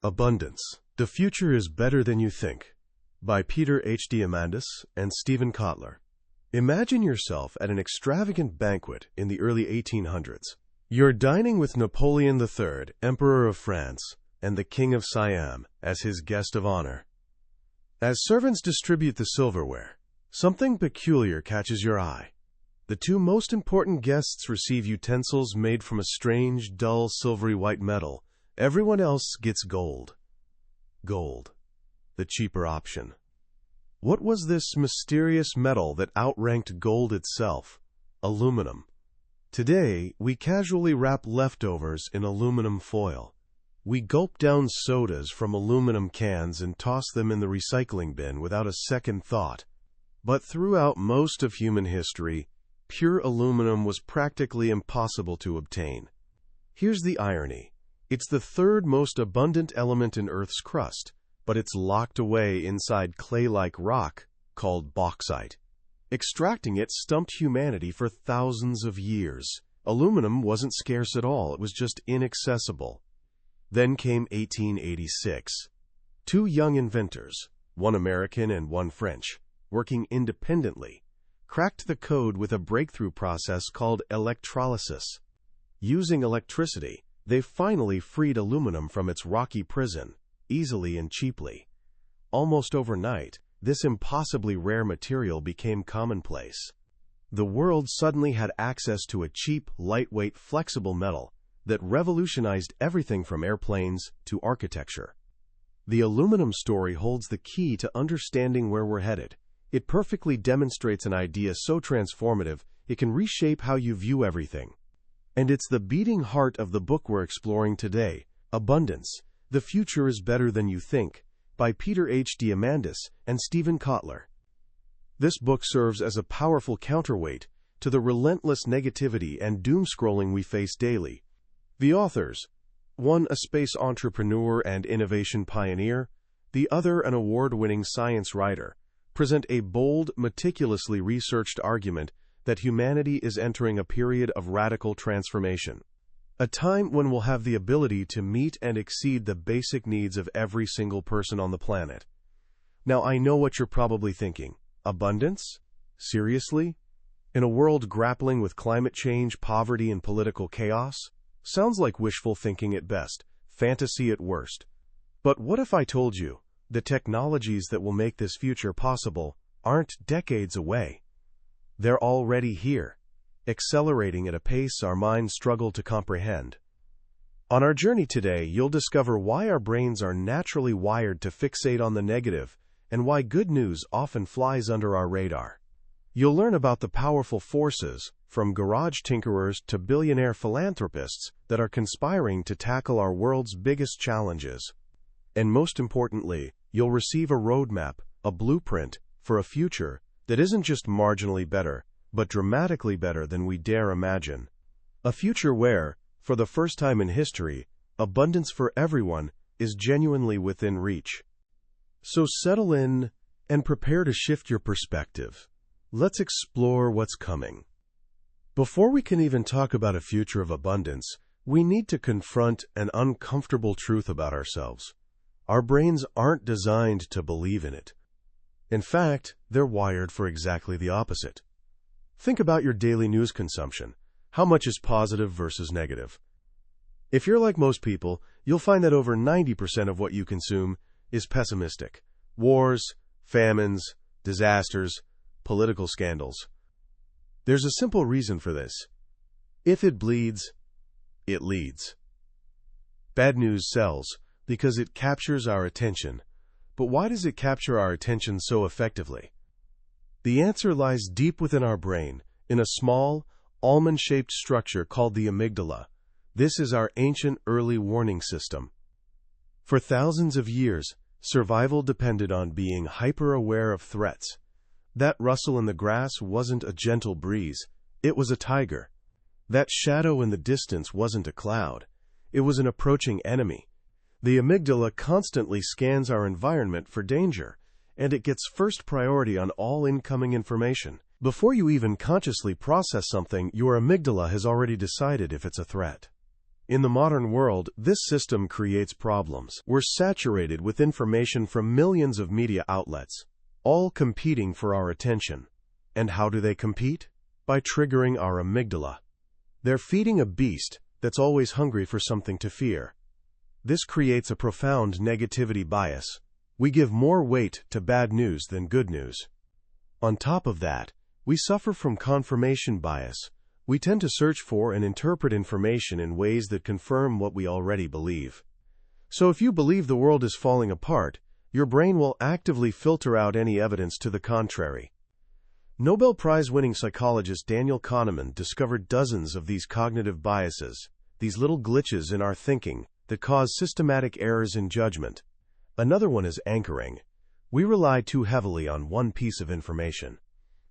Abundance. The Future is Better Than You Think, by Peter H. Diamandis and Stephen Kotler. Imagine yourself at an extravagant banquet in the early 1800s. You're dining with Napoleon III, Emperor of France, and the King of Siam as his guest of honor. As servants distribute the silverware, something peculiar catches your eye. The two most important guests receive utensils made from a strange, dull, silvery white metal. Everyone else gets gold. Gold, the cheaper option. What was this mysterious metal that outranked gold itself? Aluminum. Today, we casually wrap leftovers in aluminum foil. We gulp down sodas from aluminum cans and toss them in the recycling bin without a second thought. But throughout most of human history, pure aluminum was practically impossible to obtain. Here's the irony. It's the third most abundant element in Earth's crust, but it's locked away inside clay-like rock called bauxite. Extracting it stumped humanity for thousands of years. Aluminum wasn't scarce at all, it was just inaccessible. Then came 1886. Two young inventors, one American and one French, working independently, cracked the code with a breakthrough process called electrolysis. Using electricity, they finally freed aluminum from its rocky prison, easily and cheaply. Almost overnight, this impossibly rare material became commonplace. The world suddenly had access to a cheap, lightweight, flexible metal that revolutionized everything from airplanes to architecture. The aluminum story holds the key to understanding where we're headed. It perfectly demonstrates an idea so transformative, it can reshape how you view everything. And it's the beating heart of the book we're exploring today, Abundance. The Future is Better Than You Think, by Peter H. Diamandis and Stephen Kotler. This book serves as a powerful counterweight to the relentless negativity and doom-scrolling we face daily. The authors, one a space entrepreneur and innovation pioneer, the other an award-winning science writer, present a bold, meticulously researched argument that humanity is entering a period of radical transformation. A time when we'll have the ability to meet and exceed the basic needs of every single person on the planet. Now, I know what you're probably thinking. Abundance? Seriously? In a world grappling with climate change, poverty, and political chaos? Sounds like wishful thinking at best, fantasy at worst. But what if I told you the technologies that will make this future possible aren't decades away? They're already here, accelerating at a pace our minds struggle to comprehend. On our journey today, you'll discover why our brains are naturally wired to fixate on the negative and why good news often flies under our radar. You'll learn about the powerful forces, from garage tinkerers to billionaire philanthropists, that are conspiring to tackle our world's biggest challenges. And most importantly, you'll receive a roadmap, a blueprint, for a future that isn't just marginally better, but dramatically better than we dare imagine. A future where, for the first time in history, abundance for everyone is genuinely within reach. So settle in and prepare to shift your perspective. Let's explore what's coming. Before we can even talk about a future of abundance, we need to confront an uncomfortable truth about ourselves. Our brains aren't designed to believe in it. In fact, they're wired for exactly the opposite. Think about your daily news consumption. How much is positive versus negative? If you're like most people, you'll find that over 90% of what you consume is pessimistic. Wars, famines, disasters, political scandals. There's a simple reason for this. If it bleeds, it leads. Bad news sells because it captures our attention. But why does it capture our attention so effectively? The answer lies deep within our brain, in a small, almond-shaped structure called the amygdala. This is our ancient early warning system. For thousands of years, survival depended on being hyper-aware of threats. That rustle in the grass wasn't a gentle breeze, it was a tiger. That shadow in the distance wasn't a cloud, it was an approaching enemy. The amygdala constantly scans our environment for danger, and it gets first priority on all incoming information. Before you even consciously process something, your amygdala has already decided if it's a threat. In the modern world, this system creates problems. We're saturated with information from millions of media outlets, all competing for our attention. And how do they compete? By triggering our amygdala. They're feeding a beast that's always hungry for something to fear. This creates a profound negativity bias. We give more weight to bad news than good news. On top of that, we suffer from confirmation bias. We tend to search for and interpret information in ways that confirm what we already believe. So if you believe the world is falling apart, your brain will actively filter out any evidence to the contrary. Nobel Prize-winning psychologist Daniel Kahneman discovered dozens of these cognitive biases, these little glitches in our thinking that cause systematic errors in judgment. Another one is anchoring. We rely too heavily on one piece of information.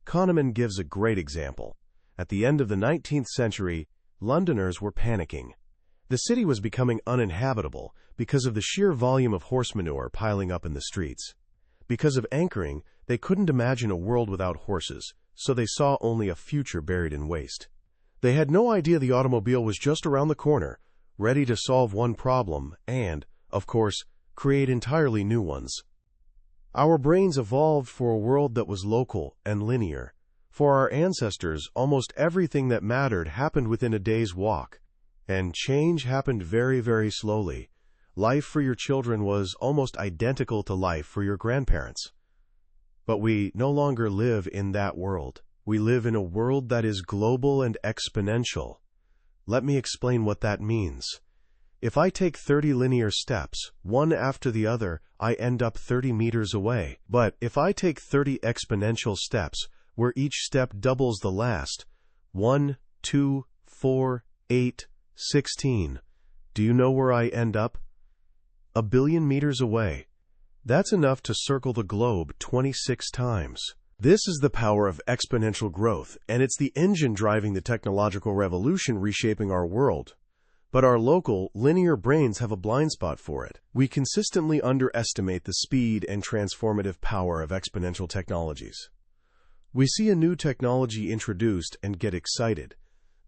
Kahneman gives a great example. At the end of the 19th century, Londoners were panicking. The city was becoming uninhabitable because of the sheer volume of horse manure piling up in the streets. Because of anchoring, they couldn't imagine a world without horses, so they saw only a future buried in waste. They had no idea the automobile was just around the corner, ready to solve one problem and, of course, create entirely new ones. Our brains evolved for a world that was local and linear. For our ancestors, almost everything that mattered happened within a day's walk. And change happened very, very slowly. Life for your children was almost identical to life for your grandparents. But we no longer live in that world. We live in a world that is global and exponential. Let me explain what that means. If I take 30 linear steps, one after the other, I end up 30 meters away. But if I take 30 exponential steps, where each step doubles the last, 1, 2, 4, 8, 16, do you know where I end up? 1 billion meters away. That's enough to circle the globe 26 times. This is the power of exponential growth, and it's the engine driving the technological revolution reshaping our world. But our local, linear brains have a blind spot for it. We consistently underestimate the speed and transformative power of exponential technologies. We see a new technology introduced and get excited,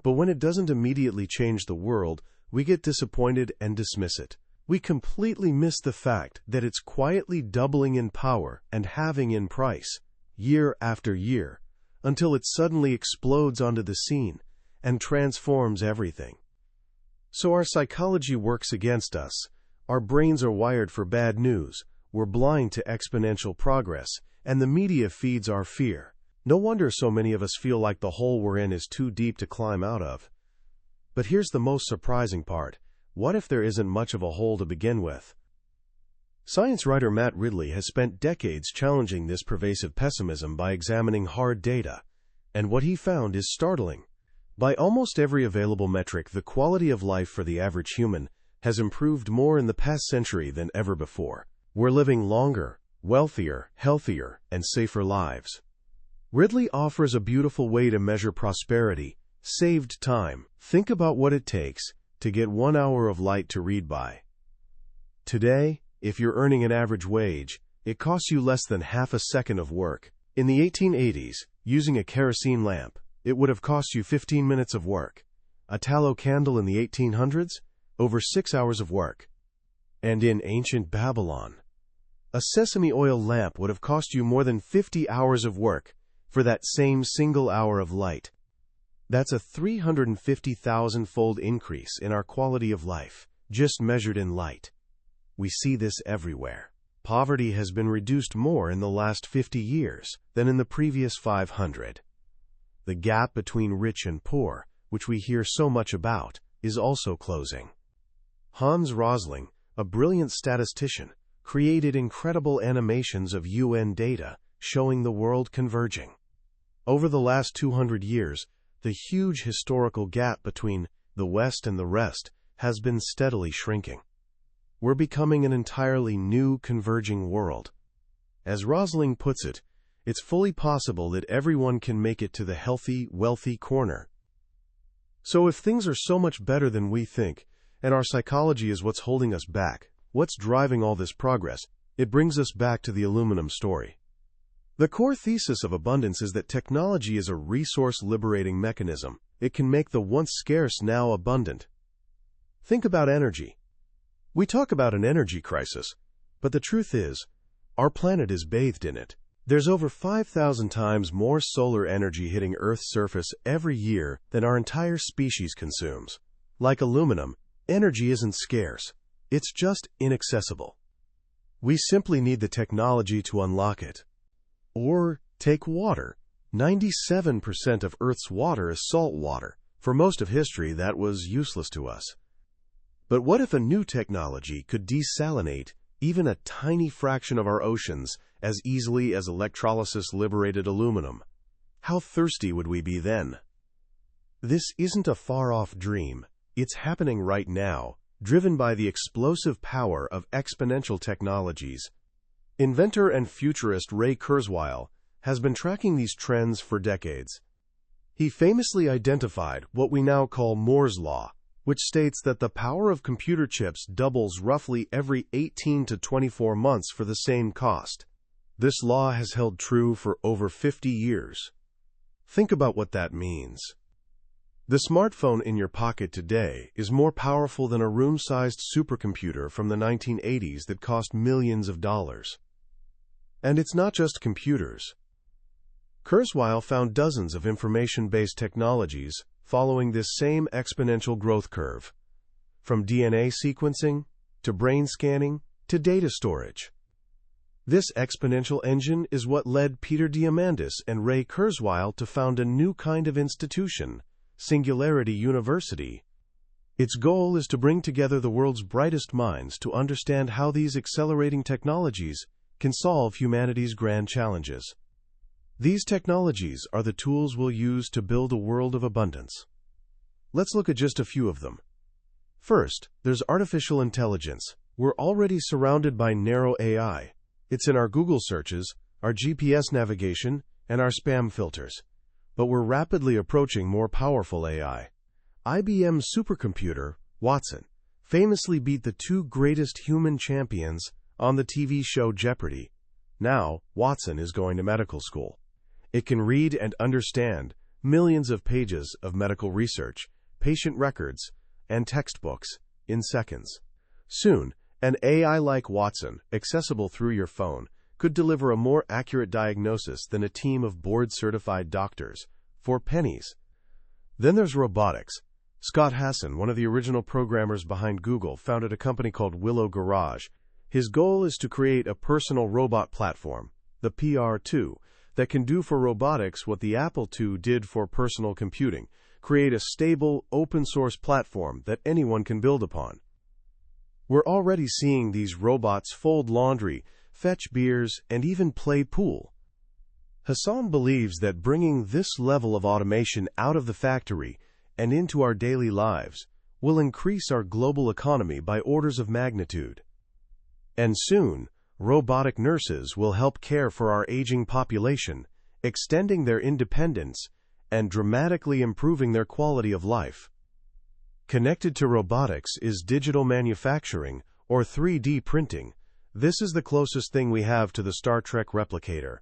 but when it doesn't immediately change the world, we get disappointed and dismiss it. We completely miss the fact that it's quietly doubling in power and halving in price, year after year, until it suddenly explodes onto the scene and transforms everything. So our psychology works against us. Our brains are wired for bad news, we're blind to exponential progress, and the media feeds our fear. No wonder so many of us feel like the hole we're in is too deep to climb out of. But here's the most surprising part. What if there isn't much of a hole to begin with? Science writer Matt Ridley has spent decades challenging this pervasive pessimism by examining hard data, and what he found is startling. By almost every available metric, the quality of life for the average human has improved more in the past century than ever before. We're living longer, wealthier, healthier, and safer lives. Ridley offers a beautiful way to measure prosperity: saved time. Think about what it takes to get 1 hour of light to read by. Today, if you're earning an average wage, it costs you less than half a second of work. In the 1880s, using a kerosene lamp, it would have cost you 15 minutes of work. A tallow candle in the 1800s, over 6 hours of work. And in ancient Babylon, a sesame oil lamp would have cost you more than 50 hours of work for that same single hour of light. That's a 350,000-fold increase in our quality of life, just measured in light. We see this everywhere. Poverty has been reduced more in the last 50 years than in the previous 500. The gap between rich and poor, which we hear so much about, is also closing. Hans Rosling, a brilliant statistician, created incredible animations of UN data showing the world converging. Over the last 200 years, the huge historical gap between the West and the rest has been steadily shrinking. We're becoming an entirely new converging world. As Rosling puts it, it's fully possible that everyone can make it to the healthy, wealthy corner. So if things are so much better than we think, and our psychology is what's holding us back, what's driving all this progress, it brings us back to the aluminum story. The core thesis of abundance is that technology is a resource-liberating mechanism. It can make the once scarce now abundant. Think about energy. We talk about an energy crisis, but the truth is, our planet is bathed in it. There's over 5,000 times more solar energy hitting Earth's surface every year than our entire species consumes. Like aluminum, energy isn't scarce. It's just inaccessible. We simply need the technology to unlock it. Or take water. 97% of Earth's water is salt water. For most of history, that was useless to us. But what if a new technology could desalinate even a tiny fraction of our oceans as easily as electrolysis liberated aluminum? How thirsty would we be then? This isn't a far-off dream. It's happening right now, driven by the explosive power of exponential technologies. Inventor and futurist Ray Kurzweil has been tracking these trends for decades. He famously identified what we now call Moore's Law, which states that the power of computer chips doubles roughly every 18 to 24 months for the same cost. This law has held true for over 50 years. Think about what that means. The smartphone in your pocket today is more powerful than a room-sized supercomputer from the 1980s that cost millions of dollars. And it's not just computers. Kurzweil found dozens of information-based technologies following this same exponential growth curve, from DNA sequencing to brain scanning to data storage. This exponential engine is what led Peter Diamandis and Ray Kurzweil to found a new kind of institution, Singularity University. Its goal is to bring together the world's brightest minds to understand how these accelerating technologies can solve humanity's grand challenges. These technologies are the tools we'll use to build a world of abundance. Let's look at just a few of them. First, there's artificial intelligence. We're already surrounded by narrow AI. It's in our Google searches, our GPS navigation, and our spam filters. But we're rapidly approaching more powerful AI. IBM's supercomputer, Watson, famously beat the two greatest human champions on the TV show Jeopardy! Now, Watson is going to medical school. It can read and understand millions of pages of medical research, patient records, and textbooks in seconds. Soon, an AI like Watson, accessible through your phone, could deliver a more accurate diagnosis than a team of board-certified doctors, for pennies. Then there's robotics. Scott Hasson, one of the original programmers behind Google, founded a company called Willow Garage. His goal is to create a personal robot platform, the PR2, that can do for robotics what the Apple II did for personal computing, create a stable, open-source platform that anyone can build upon. We're already seeing these robots fold laundry, fetch beers, and even play pool. Hassan believes that bringing this level of automation out of the factory and into our daily lives will increase our global economy by orders of magnitude. And soon, robotic nurses will help care for our aging population, extending their independence and dramatically improving their quality of life. Connected to robotics is digital manufacturing, or 3D printing. This is the closest thing we have to the Star Trek replicator.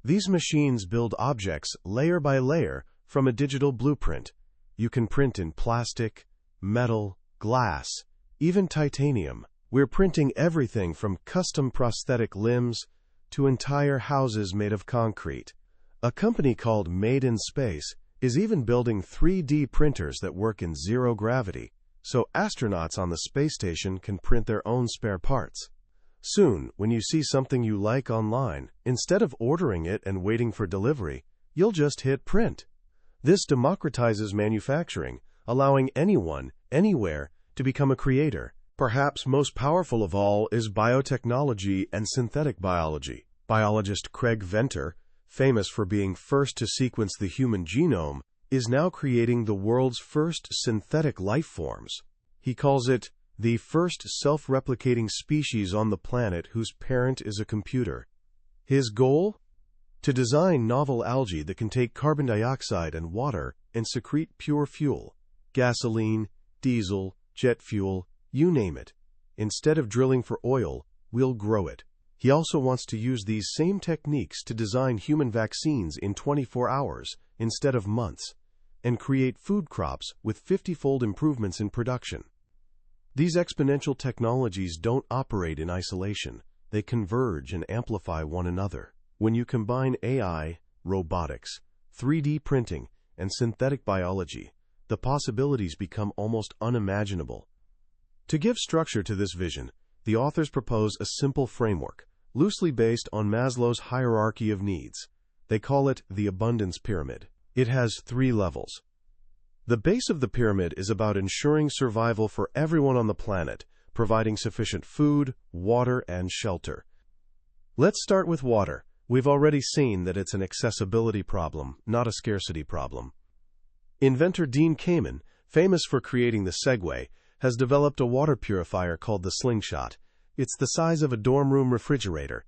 These machines build objects layer by layer from a digital blueprint. You can print in plastic, metal, glass, even titanium. We're printing everything from custom prosthetic limbs to entire houses made of concrete. A company called Made in Space is even building 3D printers that work in zero gravity, so astronauts on the space station can print their own spare parts. Soon, when you see something you like online, instead of ordering it and waiting for delivery, you'll just hit print. This democratizes manufacturing, allowing anyone, anywhere, to become a creator. Perhaps most powerful of all is biotechnology and synthetic biology. Biologist Craig Venter, famous for being first to sequence the human genome, is now creating the world's first synthetic life forms. He calls it the first self-replicating species on the planet whose parent is a computer. His goal? To design novel algae that can take carbon dioxide and water and secrete pure fuel, gasoline, diesel, jet fuel, you name it. Instead of drilling for oil, we'll grow it. He also wants to use these same techniques to design human vaccines in 24 hours instead of months, and create food crops with 50-fold improvements in production. These exponential technologies don't operate in isolation. They converge and amplify one another. When you combine AI, robotics, 3D printing, and synthetic biology, the possibilities become almost unimaginable. To give structure to this vision, the authors propose a simple framework, loosely based on Maslow's hierarchy of needs. They call it the abundance pyramid. It has 3 levels. The base of the pyramid is about ensuring survival for everyone on the planet, providing sufficient food, water, and shelter. Let's start with water. We've already seen that it's an accessibility problem, not a scarcity problem. Inventor Dean Kamen, famous for creating the Segway, has developed a water purifier called the Slingshot. It's the size of a dorm room refrigerator.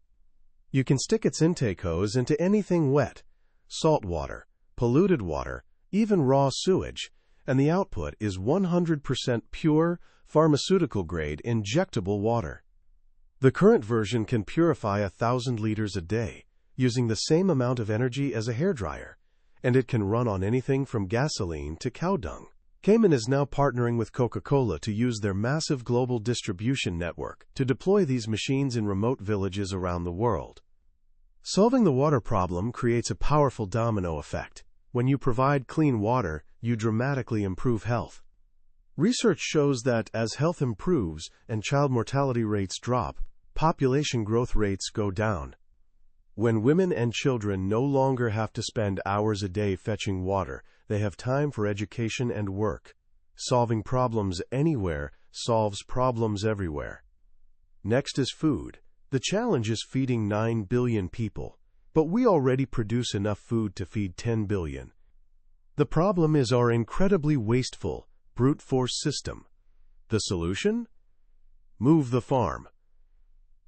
You can stick its intake hose into anything wet, salt water, polluted water, even raw sewage, and the output is 100% pure, pharmaceutical-grade, injectable water. The current version can purify 1,000 liters a day, using the same amount of energy as a hairdryer, and it can run on anything from gasoline to cow dung. Kamen is now partnering with Coca-Cola to use their massive global distribution network to deploy these machines in remote villages around the world. Solving the water problem creates a powerful domino effect. When you provide clean water, you dramatically improve health. Research shows that as health improves and child mortality rates drop, population growth rates go down. When women and children no longer have to spend hours a day fetching water, they have time for education and work. Solving problems anywhere solves problems everywhere. Next is food. The challenge is feeding 9 billion people, but we already produce enough food to feed 10 billion. The problem is our incredibly wasteful, brute force system. The solution? Move the farm.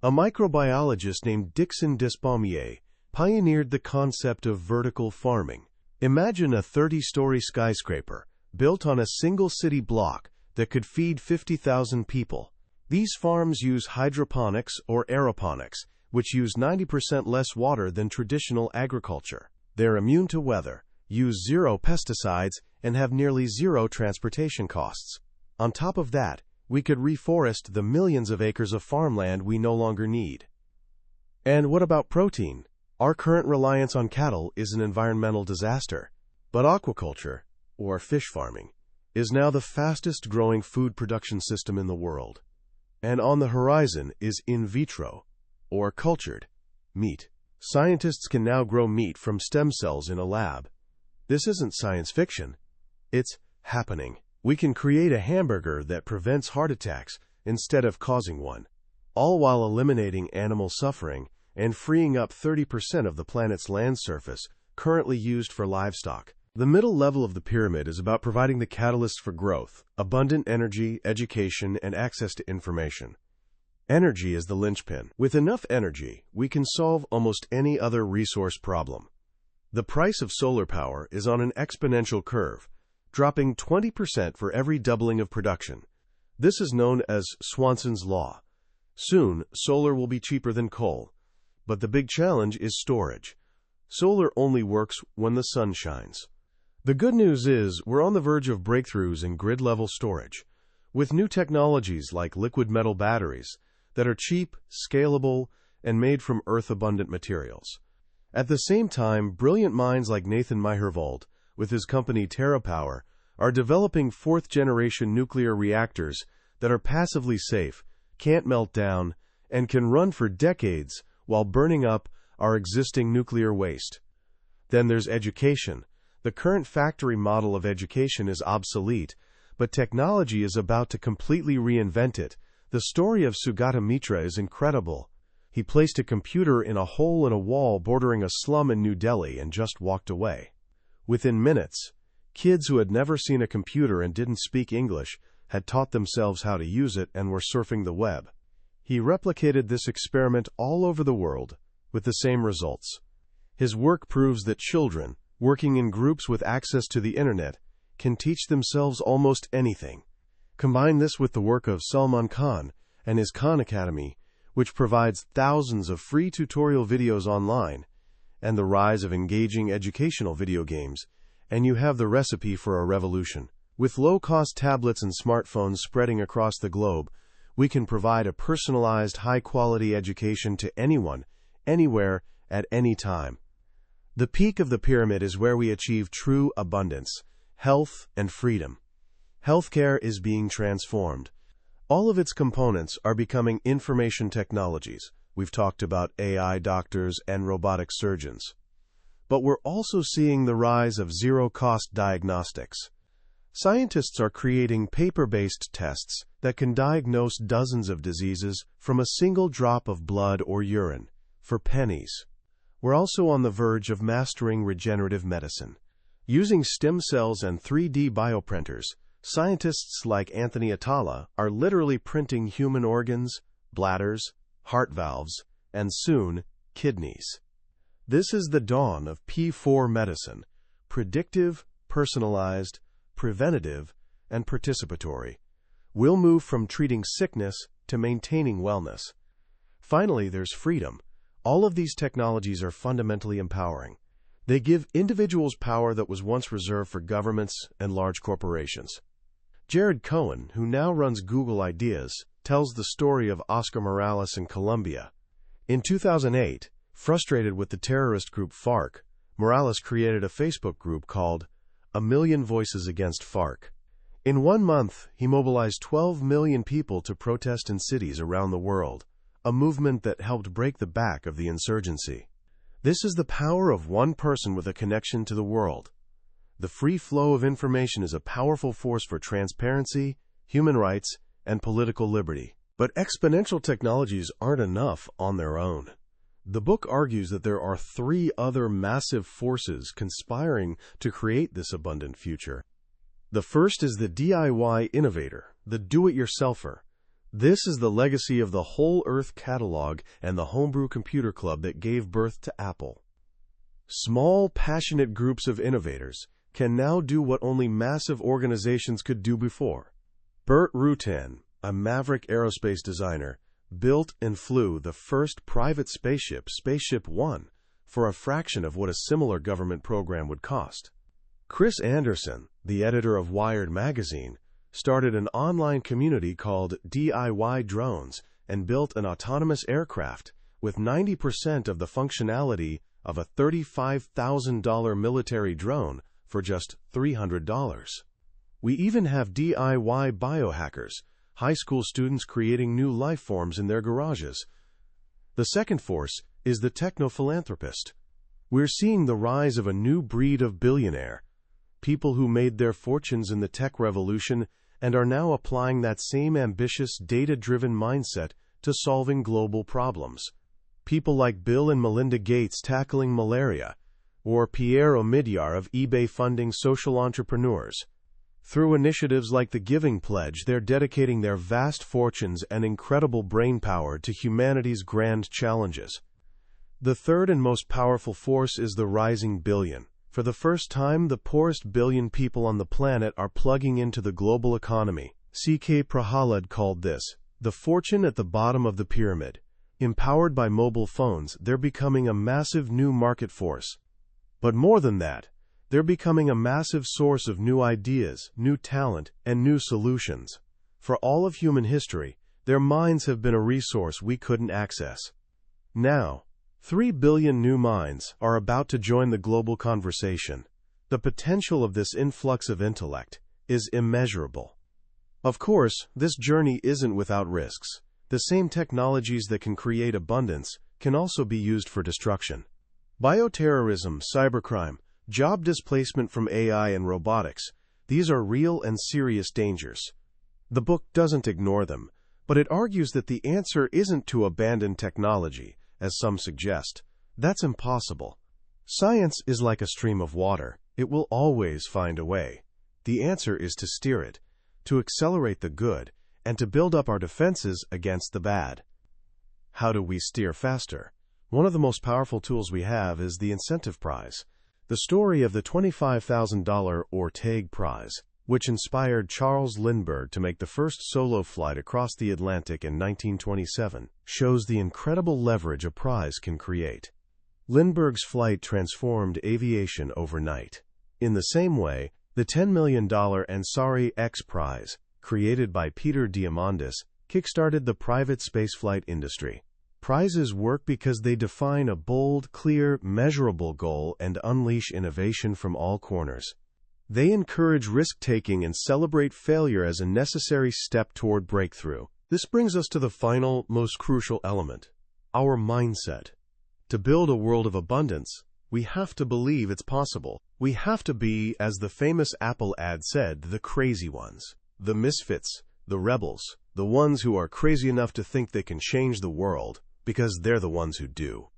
A microbiologist named Dixon Despommier pioneered the concept of vertical farming. Imagine a 30-story skyscraper built on a single city block that could feed 50,000 people. These farms use hydroponics or aeroponics, which use 90% less water than traditional agriculture. They're immune to weather, use 0 pesticides, and have nearly 0 transportation costs. On top of that, we could reforest the millions of acres of farmland we no longer need. And what about protein? Our current reliance on cattle is an environmental disaster, but aquaculture, or fish farming, is now the fastest growing food production system in the world. And on the horizon is in vitro, or cultured, meat. Scientists can now grow meat from stem cells in a lab. This isn't science fiction. It's happening. We can create a hamburger that prevents heart attacks instead of causing one, all while eliminating animal suffering and freeing up 30% of the planet's land surface currently used for livestock. The middle level of the pyramid is about providing the catalyst for growth, abundant energy, education, and access to information. Energy is the linchpin. With enough energy, we can solve almost any other resource problem. The price of solar power is on an exponential curve, dropping 20% for every doubling of production. This is known as Swanson's law. Soon, solar will be cheaper than coal. But the big challenge is storage. Solar only works when the sun shines. The good news is we're on the verge of breakthroughs in grid-level storage, with new technologies like liquid metal batteries that are cheap, scalable, and made from earth-abundant materials. At the same time, brilliant minds like Nathan Myhrvold, with his company TerraPower, are developing fourth-generation nuclear reactors that are passively safe, can't melt down, and can run for decades while burning up our existing nuclear waste. Then there's education. The current factory model of education is obsolete, but technology is about to completely reinvent it. The story of Sugata Mitra is incredible. He placed a computer in a hole in a wall bordering a slum in New Delhi and just walked away. Within minutes, kids who had never seen a computer and didn't speak English had taught themselves how to use it and were surfing the web. He replicated this experiment all over the world with the same results. His work proves that children, working in groups with access to the internet, can teach themselves almost anything. Combine this with the work of Salman Khan and his Khan Academy, which provides thousands of free tutorial videos online, and the rise of engaging educational video games, and you have the recipe for a revolution. With low-cost tablets and smartphones spreading across the globe, we can provide a personalized, high-quality education to anyone, anywhere, at any time. The peak of the pyramid is where we achieve true abundance, health, and freedom. Healthcare is being transformed. All of its components are becoming information technologies. We've talked about AI doctors and robotic surgeons. But we're also seeing the rise of zero-cost diagnostics. Scientists are creating paper-based tests that can diagnose dozens of diseases from a single drop of blood or urine, for pennies. We're also on the verge of mastering regenerative medicine. Using stem cells and 3D bioprinters, scientists like Anthony Atala are literally printing human organs, bladders, heart valves, and soon, kidneys. This is the dawn of P4 medicine: predictive, personalized, preventative, and participatory. We'll move from treating sickness to maintaining wellness. Finally, there's freedom. All of these technologies are fundamentally empowering. They give individuals power that was once reserved for governments and large corporations. Jared Cohen, who now runs Google Ideas, tells the story of Oscar Morales in Colombia. In 2008, frustrated with the terrorist group FARC, Morales created a Facebook group called A Million Voices Against FARC. In 1 month, he mobilized 12 million people to protest in cities around the world, a movement that helped break the back of the insurgency. This is the power of one person with a connection to the world. The free flow of information is a powerful force for transparency, human rights, and political liberty. But exponential technologies aren't enough on their own. The book argues that there are 3 other massive forces conspiring to create this abundant future. The first is the DIY innovator, the do-it-yourselfer. This is the legacy of the Whole Earth Catalog and the Homebrew Computer Club that gave birth to Apple. Small, passionate groups of innovators can now do what only massive organizations could do before. Burt Rutan, a maverick aerospace designer, built and flew the first private spaceship, Spaceship One, for a fraction of what a similar government program would cost. Chris Anderson, the editor of Wired magazine, started an online community called DIY Drones and built an autonomous aircraft with 90% of the functionality of a $35,000 military drone for just $300. We even have DIY biohackers, high school students creating new life forms in their garages. The second force is the techno-philanthropist. We're seeing the rise of a new breed of billionaire, people who made their fortunes in the tech revolution and are now applying that same ambitious, data-driven mindset to solving global problems. People like Bill and Melinda Gates tackling malaria, or Pierre Omidyar of eBay funding social entrepreneurs. Through initiatives like the Giving Pledge, they're dedicating their vast fortunes and incredible brainpower to humanity's grand challenges. The third and most powerful force is the rising billion. For the first time, the poorest billion people on the planet are plugging into the global economy. C.K. Prahalad called this the fortune at the bottom of the pyramid. Empowered by mobile phones, they're becoming a massive new market force. But more than that, they're becoming a massive source of new ideas, new talent, and new solutions. For all of human history, their minds have been a resource we couldn't access. Now, 3 billion new minds are about to join the global conversation. The potential of this influx of intellect is immeasurable. Of course, this journey isn't without risks. The same technologies that can create abundance can also be used for destruction. Bioterrorism, cybercrime, job displacement from AI and robotics, these are real and serious dangers. The book doesn't ignore them, but it argues that the answer isn't to abandon technology, as some suggest. That's impossible. Science is like a stream of water. It will always find a way. The answer is to steer it, to accelerate the good, and to build up our defenses against the bad. How do we steer faster? One of the most powerful tools we have is the incentive prize. The story of the $25,000 Orteig Prize, which inspired Charles Lindbergh to make the first solo flight across the Atlantic in 1927, shows the incredible leverage a prize can create. Lindbergh's flight transformed aviation overnight. In the same way, The $10 million Ansari X Prize, created by Peter Diamandis, kickstarted the private spaceflight industry. Prizes work because they define a bold, clear, measurable goal and unleash innovation from all corners. They encourage risk-taking and celebrate failure as a necessary step toward breakthrough. This brings us to the final, most crucial element: our mindset. To build a world of abundance, we have to believe it's possible. We have to be, as the famous Apple ad said, the crazy ones, the misfits, the rebels, the ones who are crazy enough to think they can change the world, because they're the ones who do.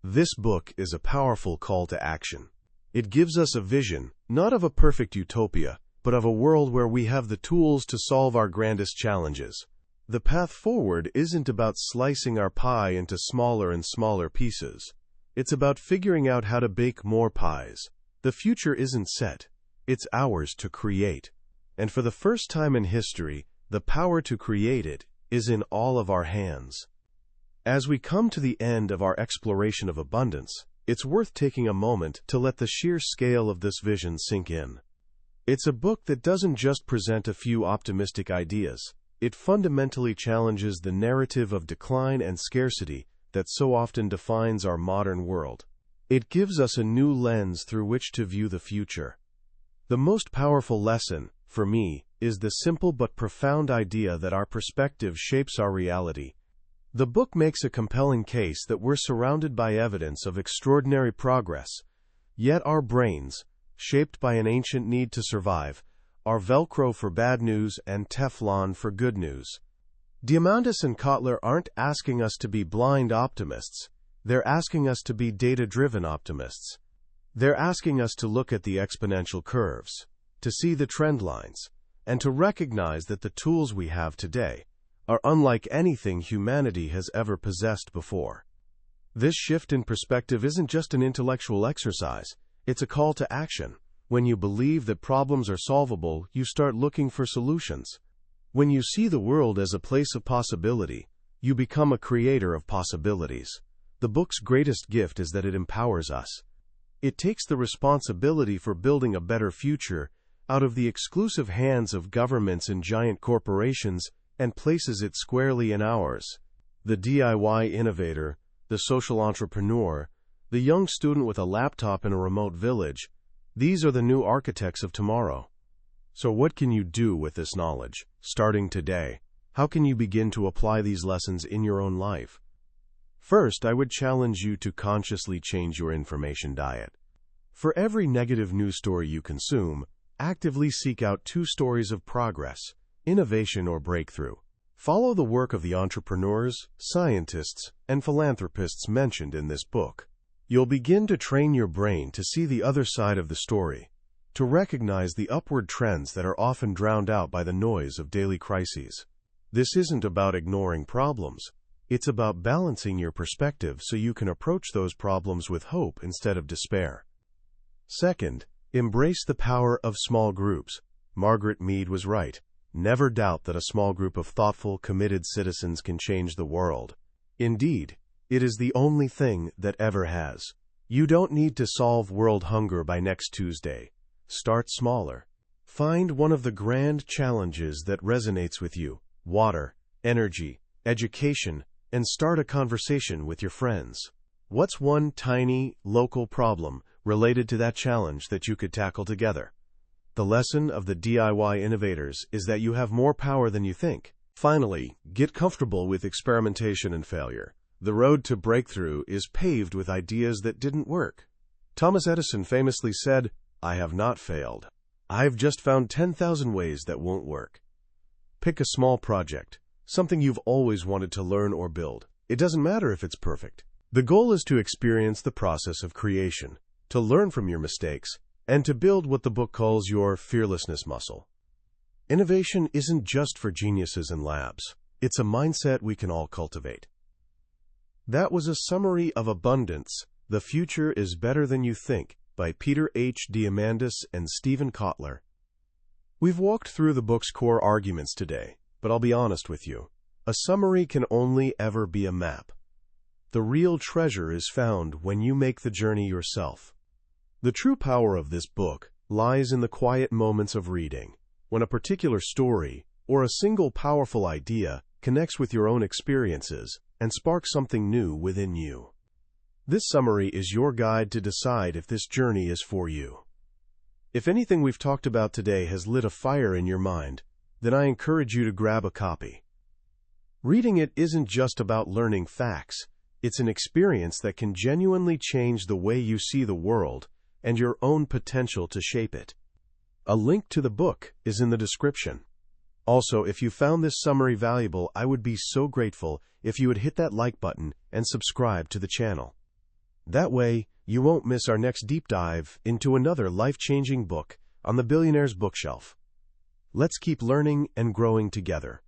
This book is a powerful call to action. It gives us a vision, not of a perfect utopia, but of a world where we have the tools to solve our grandest challenges. The path forward isn't about slicing our pie into smaller and smaller pieces. It's about figuring out how to bake more pies. The future isn't set. It's ours to create. And for the first time in history, the power to create it is in all of our hands. As we come to the end of our exploration of abundance, it's worth taking a moment to let the sheer scale of this vision sink in. It's a book that doesn't just present a few optimistic ideas. It fundamentally challenges the narrative of decline and scarcity that so often defines our modern world. It gives us a new lens through which to view the future. The most powerful lesson, for me, is the simple but profound idea that our perspective shapes our reality. The book makes a compelling case that we're surrounded by evidence of extraordinary progress, yet our brains, shaped by an ancient need to survive, are Velcro for bad news and Teflon for good news. Diamandis and Kotler aren't asking us to be blind optimists. They're asking us to be data-driven optimists. They're asking us to look at the exponential curves, to see the trend lines, and to recognize that the tools we have today are unlike anything humanity has ever possessed before. This shift in perspective isn't just an intellectual exercise, it's a call to action. When you believe that problems are solvable, you start looking for solutions. When you see the world as a place of possibility, you become a creator of possibilities. The book's greatest gift is that it empowers us. It takes the responsibility for building a better future out of the exclusive hands of governments and giant corporations and places it squarely in ours. The DIY innovator, the social entrepreneur, the young student with a laptop in a remote village, these are the new architects of tomorrow. So what can you do with this knowledge, starting today? How can you begin to apply these lessons in your own life? First, I would challenge you to consciously change your information diet. For every negative news story you consume, actively seek out 2 stories of progress, innovation or breakthrough. Follow the work of the entrepreneurs, scientists, and philanthropists mentioned in this book. You'll begin to train your brain to see the other side of the story, to recognize the upward trends that are often drowned out by the noise of daily crises. This isn't about ignoring problems. It's about balancing your perspective so you can approach those problems with hope instead of despair. Second, embrace the power of small groups. Margaret Mead was right. Never doubt that a small group of thoughtful, committed citizens can change the world. Indeed, it is the only thing that ever has. You don't need to solve world hunger by next Tuesday. Start smaller. Find one of the grand challenges that resonates with you: water, energy, education, and start a conversation with your friends. What's one tiny, local problem related to that challenge that you could tackle together? The lesson of the DIY innovators is that you have more power than you think. Finally, get comfortable with experimentation and failure. The road to breakthrough is paved with ideas that didn't work. Thomas Edison famously said, "I have not failed. I've just found 10,000 ways that won't work." Pick a small project, something you've always wanted to learn or build. It doesn't matter if it's perfect. The goal is to experience the process of creation, to learn from your mistakes, and to build what the book calls your fearlessness muscle. Innovation isn't just for geniuses in labs. It's a mindset we can all cultivate. That was a summary of Abundance, The Future is Better Than You Think, by Peter H. Diamandis and Stephen Kotler. We've walked through the book's core arguments today, but I'll be honest with you. A summary can only ever be a map. The real treasure is found when you make the journey yourself. The true power of this book lies in the quiet moments of reading, when a particular story or a single powerful idea connects with your own experiences and sparks something new within you. This summary is your guide to decide if this journey is for you. If anything we've talked about today has lit a fire in your mind, then I encourage you to grab a copy. Reading it isn't just about learning facts. It's an experience that can genuinely change the way you see the world and your own potential to shape it. A link to the book is in the description. Also, if you found this summary valuable, I would be so grateful if you would hit that like button and subscribe to the channel. That way, you won't miss our next deep dive into another life-changing book on the billionaire's bookshelf. Let's keep learning and growing together.